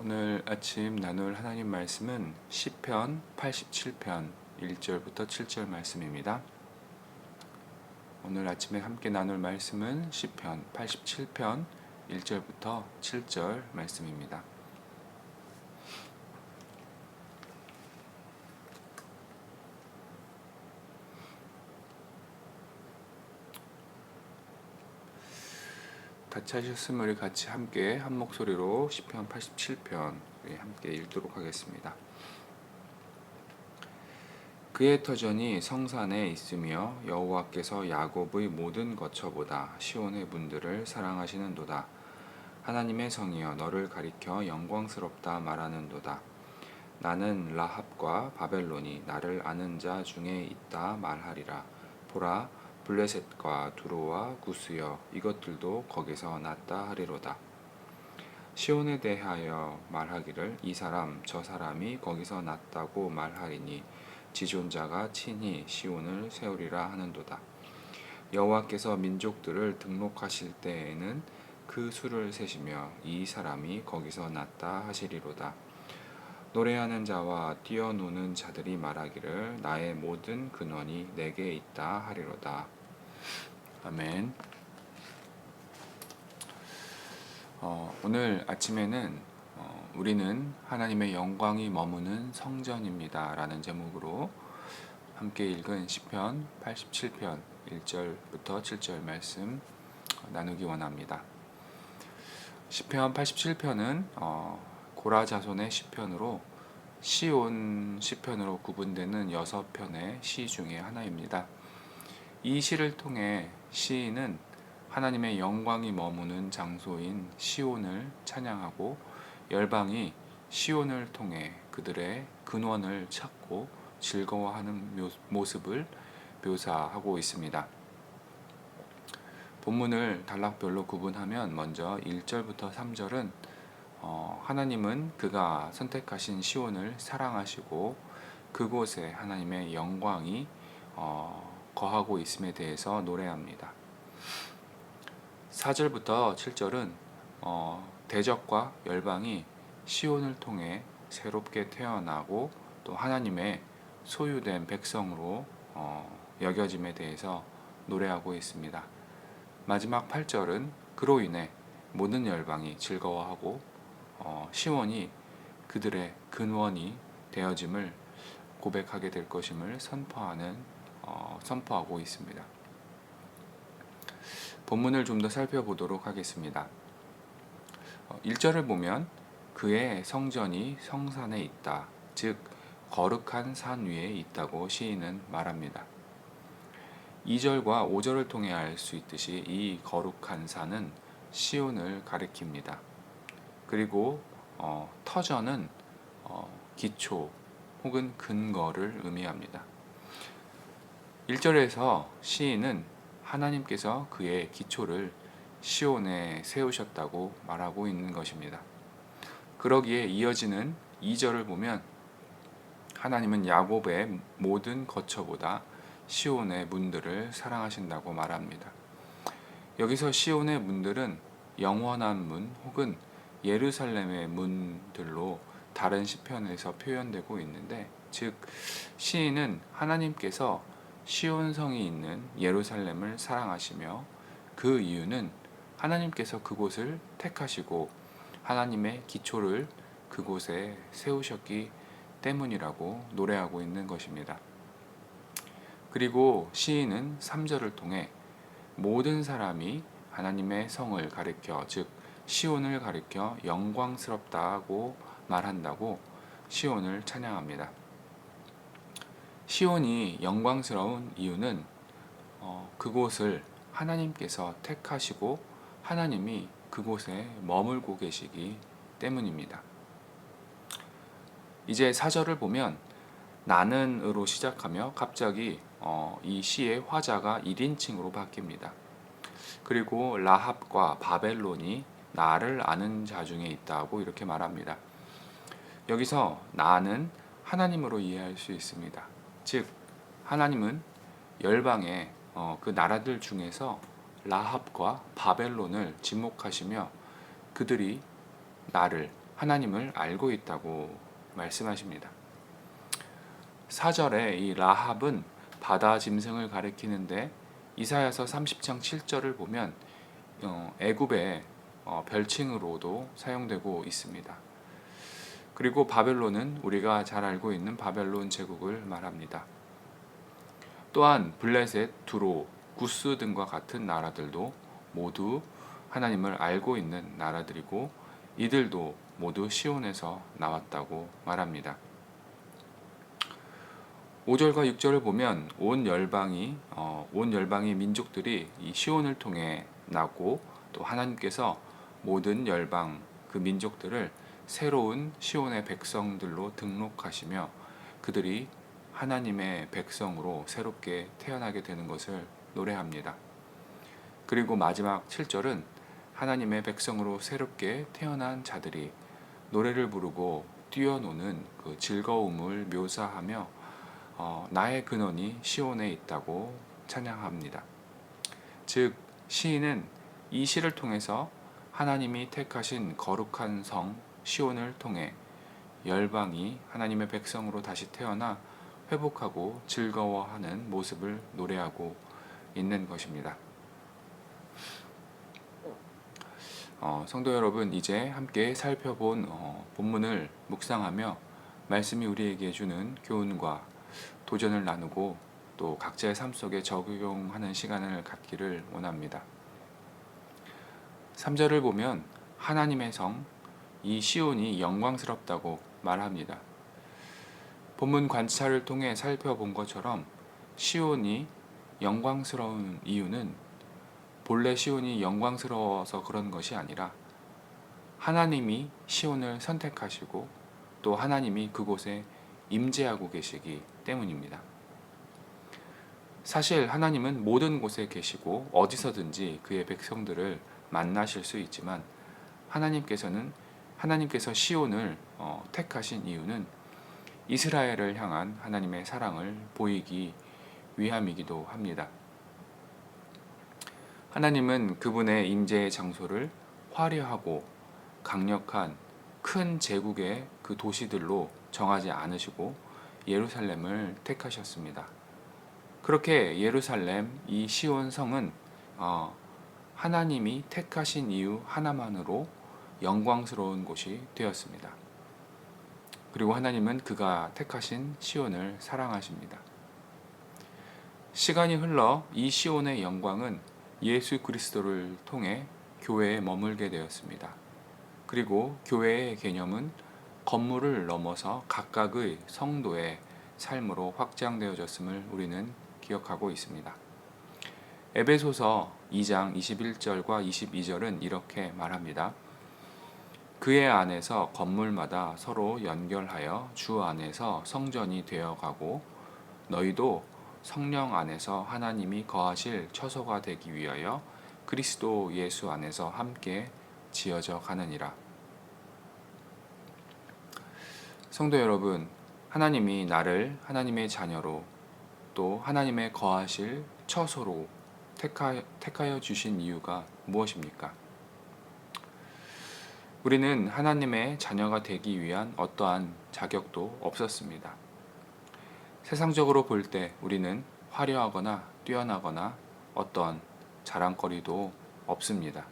오늘 아침 나눌 하나님 말씀은 시편 87편 1절부터 7절 말씀입니다. 오늘 아침에 함께 나눌 말씀은 시편 87편 1절부터 7절 말씀입니다. 다 찾으셨으면 우리 같이 함께 한 목소리로 시편 87편 함께 읽도록 하겠습니다. 그의 터전이 성산에 있으며 여호와께서 야곱의 모든 거처보다 시온의 문들을 사랑하시는도다. 하나님의 성이여 너를 가리켜 영광스럽다 말하는도다. 나는 라합과 바벨론이 나를 아는 자 중에 있다 말하리라. 보라, 블레셋과 두로와 구스여 이것들도 거기서 났다 하리로다. 시온에 대하여 말하기를 이 사람 저 사람이 거기서 났다고 말하리니 지존자가 친히 시온을 세우리라 하는도다. 여호와께서 민족들을 등록하실 때에는 그 수를 세시며 이 사람이 거기서 났다 하시리로다. 노래하는 자와 뛰어노는 자들이 말하기를 나의 모든 근원이 내게 있다 하리로다. 아멘. 오늘 아침에는 우리는 하나님의 영광이 머무는 성전입니다 라는 제목으로 함께 읽은 시편 87편 1절부터 7절 말씀 나누기 원합니다. 시편 87편은 고라 자손의 시편으로 시온 시편으로 구분되는 6편의 시 중에 하나입니다. 이 시를 통해 시인은 하나님의 영광이 머무는 장소인 시온을 찬양하고 열방이 시온을 통해 그들의 근원을 찾고 즐거워하는 모습을 묘사하고 있습니다. 본문을 단락별로 구분하면 먼저 1절부터 3절은 하나님은 그가 선택하신 시온을 사랑하시고 그곳에 하나님의 영광이 거하고 있음에 대해서 노래합니다. 4절부터 7절은 대적과 열방이 시온을 통해 새롭게 태어나고 또 하나님의 소유된 백성으로 여겨짐에 대해서 노래하고 있습니다. 마지막 8절은 그로 인해 모든 열방이 즐거워하고 시온이 그들의 근원이 되어짐을 고백하게 될 것임을 선포하고 있습니다. 본문을 좀 더 살펴보도록 하겠습니다. 1절을 보면 그의 성전이 성산에 있다, 즉 거룩한 산 위에 있다고 시인은 말합니다. 2절과 5절을 통해 알 수 있듯이 이 거룩한 산은 시온을 가리킵니다. 그리고 터전은 기초 혹은 근거를 의미합니다. 1절에서 시인은 하나님께서 그의 기초를 시온에 세우셨다고 말하고 있는 것입니다. 그러기에 이어지는 2절을 보면 하나님은 야곱의 모든 거처보다 시온의 문들을 사랑하신다고 말합니다. 여기서 시온의 문들은 영원한 문 혹은 예루살렘의 문들로 다른 시편에서 표현되고 있는데, 즉 시인은 하나님께서 시온성이 있는 예루살렘을 사랑하시며 그 이유는 하나님께서 그곳을 택하시고 하나님의 기초를 그곳에 세우셨기 때문이라고 노래하고 있는 것입니다. 그리고 시인은 3절을 통해 모든 사람이 하나님의 성을 가리켜, 즉 시온을 가리켜 영광스럽다고 말한다고 시온을 찬양합니다. 시온이 영광스러운 이유는 그곳을 하나님께서 택하시고 하나님이 그곳에 머물고 계시기 때문입니다. 이제 4절을 보면 나는으로 시작하며 갑자기 이 시의 화자가 1인칭으로 바뀝니다. 그리고 라합과 바벨론이 나를 아는 자 중에 있다고 이렇게 말합니다. 여기서 나는 하나님으로 이해할 수 있습니다. 즉 하나님은 열방의 그 나라들 중에서 라합과 바벨론을 지목하시며 그들이 나를 하나님을 알고 있다고 말씀하십니다. 4절에 이 라합은 바다 짐승을 가리키는데 이사야서 30장 7절을 보면 애굽의 별칭으로도 사용되고 있습니다. 그리고 바벨론은 우리가 잘 알고 있는 바벨론 제국을 말합니다. 또한 블레셋, 두로, 구스 등과 같은 나라들도 모두 하나님을 알고 있는 나라들이고 이들도 모두 시온에서 나왔다고 말합니다. 5절과 6절을 보면 온 열방이 민족들이 이 시온을 통해 나고 또 하나님께서 모든 열방 그 민족들을 새로운 시온의 백성들로 등록하시며 그들이 하나님의 백성으로 새롭게 태어나게 되는 것을 노래합니다. 그리고 마지막 7절은 하나님의 백성으로 새롭게 태어난 자들이 노래를 부르고 뛰어노는 그 즐거움을 묘사하며 나의 근원이 시온에 있다고 찬양합니다. 즉 시인은 이 시를 통해서 하나님이 택하신 거룩한 성 시온을 통해 열방이 하나님의 백성으로 다시 태어나 회복하고 즐거워하는 모습을 노래하고 있는 것입니다. 성도 여러분, 이제 함께 살펴본 본문을 묵상하며 말씀이 우리에게 주는 교훈과 도전을 나누고 또 각자의 삶 속에 적용하는 시간을 갖기를 원합니다. 3절을 보면 하나님의 성, 이 시온이 영광스럽다고 말합니다. 본문 관찰을 통해 살펴본 것처럼 시온이 영광스러운 이유는 본래 시온이 영광스러워서 그런 것이 아니라 하나님이 시온을 선택하시고 또 하나님이 그곳에 임재하고 계시기 때문입니다. 사실 하나님은 모든 곳에 계시고 어디서든지 그의 백성들을 만나실 수 있지만 하나님께서 시온을 택하신 이유는 이스라엘을 향한 하나님의 사랑을 보이기 위함이기도 합니다. 하나님은 그분의 임재의 장소를 화려하고 강력한 큰 제국의 그 도시들로 정하지 않으시고 예루살렘을 택하셨습니다. 그렇게 예루살렘 이 시온 성은 하나님이 택하신 이유 하나만으로 영광스러운 곳이 되었습니다. 그리고 하나님은 그가 택하신 시온을 사랑하십니다. 시간이 흘러 이 시온의 영광은 예수 그리스도를 통해 교회에 머물게 되었습니다. 그리고 교회의 개념은 건물을 넘어서 각각의 성도의 삶으로 확장되어졌음을 우리는 기억하고 있습니다. 에베소서 2장 21절과 22절은 이렇게 말합니다. 그의 안에서 건물마다 서로 연결하여 주 안에서 성전이 되어가고 너희도 성령 안에서 하나님이 거하실 처소가 되기 위하여 그리스도 예수 안에서 함께 지어져 가느니라. 성도 여러분, 하나님이 나를 하나님의 자녀로 또 하나님의 거하실 처소로 택하여 주신 이유가 무엇입니까? 우리는 하나님의 자녀가 되기 위한 어떠한 자격도 없었습니다. 세상적으로 볼 때 우리는 화려하거나 뛰어나거나 어떠한 자랑거리도 없습니다.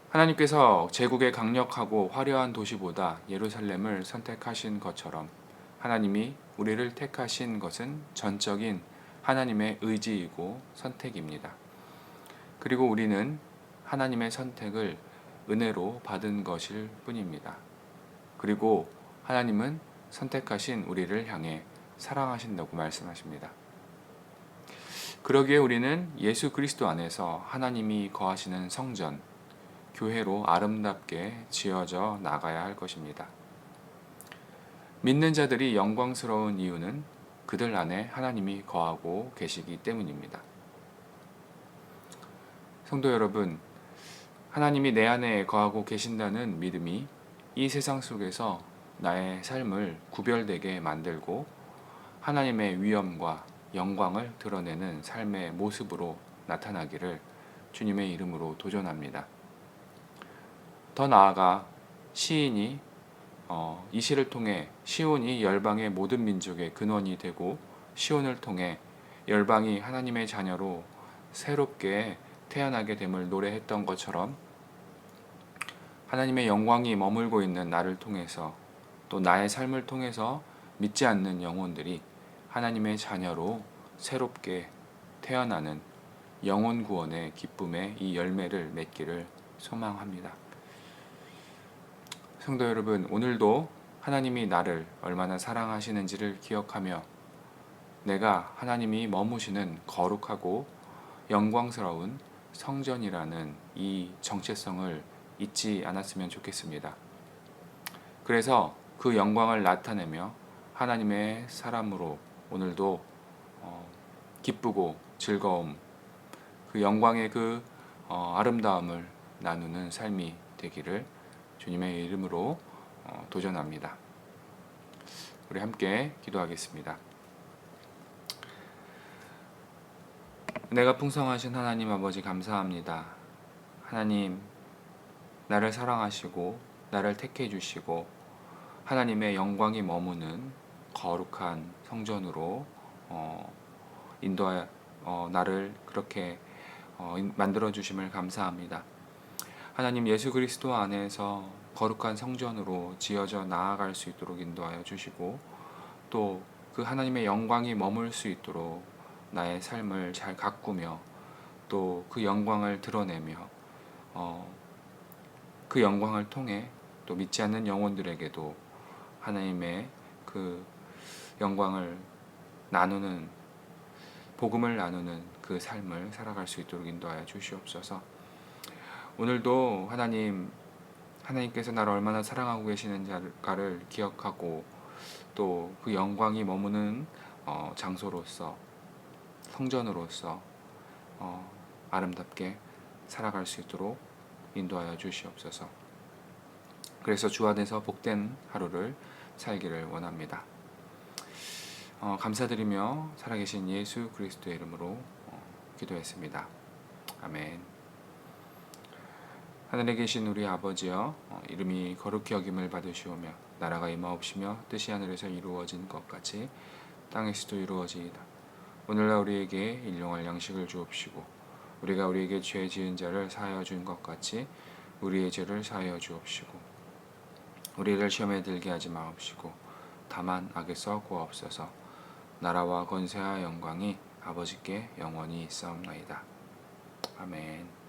하나님께서 제국의 강력하고 화려한 도시보다 예루살렘을 선택하신 것처럼 하나님이 우리를 택하신 것은 전적인 하나님의 의지이고 선택입니다. 그리고 우리는 하나님의 선택을 은혜로 받은 것일 뿐입니다. 그리고 하나님은 선택하신 우리를 향해 사랑하신다고 말씀하십니다. 그러기에 우리는 예수 그리스도 안에서 하나님이 거하시는 성전, 교회로 아름답게 지어져 나가야 할 것입니다. 믿는 자들이 영광스러운 이유는 그들 안에 하나님이 거하고 계시기 때문입니다. 성도 여러분, 하나님이 내 안에 거하고 계신다는 믿음이 이 세상 속에서 나의 삶을 구별되게 만들고 하나님의 위엄과 영광을 드러내는 삶의 모습으로 나타나기를 주님의 이름으로 도전합니다. 더 나아가 시인이 이 시를 통해 시온이 열방의 모든 민족의 근원이 되고 시온을 통해 열방이 하나님의 자녀로 새롭게 태어나게 됨을 노래했던 것처럼 하나님의 영광이 머물고 있는 나를 통해서 또 나의 삶을 통해서 믿지 않는 영혼들이 하나님의 자녀로 새롭게 태어나는 영혼 구원의 기쁨의 이 열매를 맺기를 소망합니다. 성도 여러분, 오늘도 하나님이 나를 얼마나 사랑하시는지를 기억하며 내가 하나님이 머무시는 거룩하고 영광스러운 성전이라는 이 정체성을 잊지 않았으면 좋겠습니다. 그래서 그 영광을 나타내며 하나님의 사람으로 오늘도 기쁘고 즐거움, 그 영광의 그 아름다움을 나누는 삶이 되기를 주님의 이름으로 도전합니다. 우리 함께 기도하겠습니다. 은혜가 풍성하신 하나님 아버지 감사합니다. 하나님, 나를 사랑하시고 나를 택해 주시고 하나님의 영광이 머무는 거룩한 성전으로 인도하여 나를 그렇게 만들어 주심을 감사합니다. 하나님, 예수 그리스도 안에서 거룩한 성전으로 지어져 나아갈 수 있도록 인도하여 주시고 또 그 하나님의 영광이 머물 수 있도록 나의 삶을 잘 가꾸며 또 그 영광을 드러내며 그 영광을 통해 또 믿지 않는 영혼들에게도 하나님의 그 영광을 나누는, 복음을 나누는 그 삶을 살아갈 수 있도록 인도하여 주시옵소서. 오늘도 하나님께서 나를 얼마나 사랑하고 계시는지를 기억하고 또 그 영광이 머무는 장소로서, 성전으로서 아름답게 살아갈 수 있도록 인도하여 주시옵소서. 그래서 주 안에서 복된 하루를 살기를 원합니다. 감사드리며 살아계신 예수 그리스도의 이름으로 기도했습니다. 아멘. 하늘에 계신 우리 아버지여, 이름이 거룩히 여김을 받으시오며 나라가 임하옵시며 뜻이 하늘에서 이루어진 것 같이 땅에서도 이루어지이다. 오늘날 우리에게 일용할 양식을 주옵시고 우리가 우리에게 죄 지은 자를 사하여 준 것 같이 우리의 죄를 사하여 주옵시고 우리를 시험에 들게 하지 마옵시고 다만 악에서 구하옵소서. 나라와 권세와 영광이 아버지께 영원히 있사옵나이다. 아멘.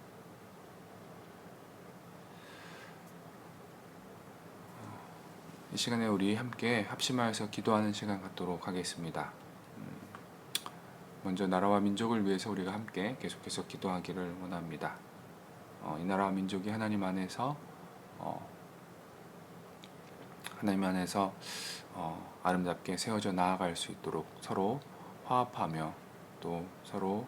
이 시간에 우리 함께 합심하여서 기도하는 시간 갖도록 하겠습니다. 먼저 나라와 민족을 위해서 우리가 함께 계속해서 기도하기를 원합니다. 이 나라와 민족이 하나님 안에서 아름답게 세워져 나아갈 수 있도록 서로 화합하며 또 서로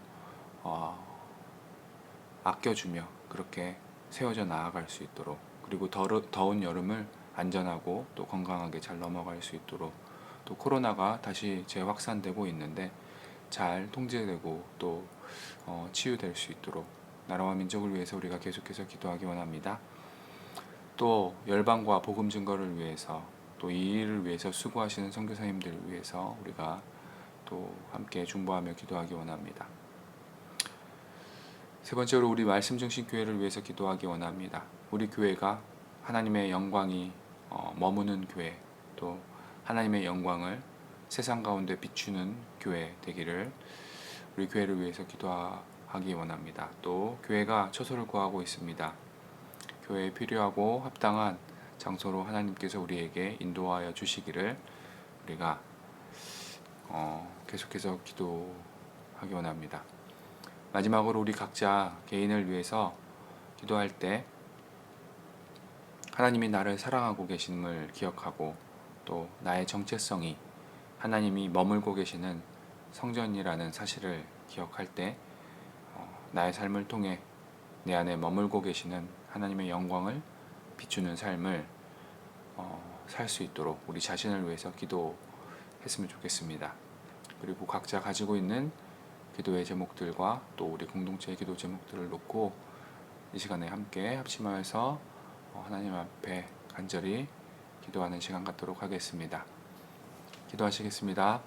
아껴주며 그렇게 세워져 나아갈 수 있도록, 그리고 더운 여름을 안전하고 또 건강하게 잘 넘어갈 수 있도록, 또 코로나가 다시 재확산되고 있는데 잘 통제되고 또 치유될 수 있도록 나라와 민족을 위해서 우리가 계속해서 기도하기 원합니다. 또 열방과 복음 증거를 위해서 또 이 일을 위해서 수고하시는 선교사님들을 위해서 우리가 또 함께 중보하며 기도하기 원합니다. 세 번째로 우리 말씀 중심 교회를 위해서 기도하기 원합니다. 우리 교회가 하나님의 영광이 머무는 교회, 또 하나님의 영광을 세상 가운데 비추는 교회 되기를 우리 교회를 위해서 기도하기 원합니다. 또 교회가 처소를 구하고 있습니다. 교회에 필요하고 합당한 장소로 하나님께서 우리에게 인도하여 주시기를 우리가 계속해서 기도하기 원합니다. 마지막으로 우리 각자 개인을 위해서 기도할 때 하나님이 나를 사랑하고 계심을 기억하고 또 나의 정체성이 하나님이 머물고 계시는 성전이라는 사실을 기억할 때 나의 삶을 통해 내 안에 머물고 계시는 하나님의 영광을 비추는 삶을 살 수 있도록 우리 자신을 위해서 기도했으면 좋겠습니다. 그리고 각자 가지고 있는 기도의 제목들과 또 우리 공동체의 기도 제목들을 놓고 이 시간에 함께 합심하여서 하나님 앞에 간절히 기도하는 시간 갖도록 하겠습니다. 기도하시겠습니다.